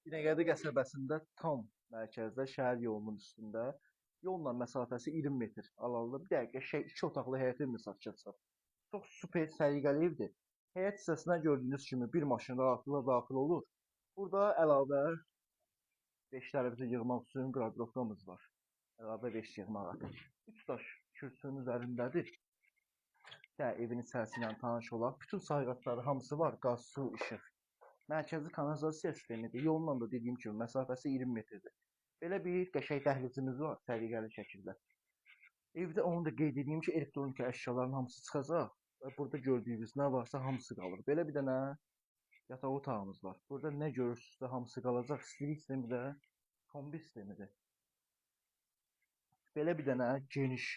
Binəqədi qəsəbəsində tam mərkəzdə şəhər yolunun üstündə yolla məsafəsi 20 metr aralıqda bir dəqiqə şey 2 otaqlı həyət evini satışa. Çox super səliqəli evdir. Həyət hissəsinə gördüyünüz kimi bir maşın rahatlıqla daxil olur. Burada əlavə beşlərimizi yığmaq üçün qradrovkamız var. Əlavə beş yığmağa. 3 daş kürsünün üzərindədir. Də evin içərisindən tanış olaq. Bütün sayğacları hamısı var. Qaz, su, işıq. Mərkəzi kanalizasiya sistemidir. Yolla da dediyim kimi məsafəsi 20 metrdir. Belə bir qəşəng dəhlizimiz var səliqəli şəkildə. Evdə onu da qeyd edeyim ki, elektronik əşyaların hamısı çıxacaq və burada gördüyünüz nə varsa hamısı qalır. Belə bir dənə yataq otağımız var. Burada nə görürsünüzsə hamısı qalacaq. İstilik sistemi də kombi sistemidir. Belə bir dənə geniş,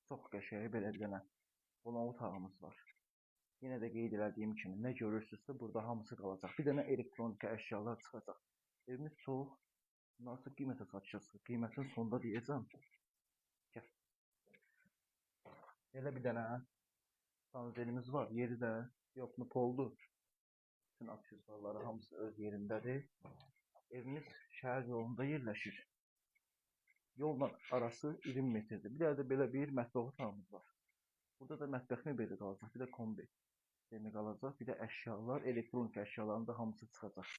çox qəşəng belə bir dənə qonaq otağımız var. Yenə də qeyd etdiyim kimi nə görürsünüzsə burada hamısı qalacaq. Bir dənə elektronik əşyalar çıxacaq. Evimiz çox. Bunlar qiymətə satışacaq. Qiymətin sonunda deyəcəm. Gəl. Belə bir dənə sanuzelimiz var. Yeri də yoxmu poldur. Bütün aksesuarları hamısı öz yerindədir. Evimiz şəhər yolunda yerləşir. Yolla arası 20 metrdir. Bir də belə bir mətbəx otağımız var. Burada da mətbəx mebeli qalacaq. Bir də kombi sistemi qalacaq. Bir də əşyalar, elektronik əşyaların da hamısı çıxacaq.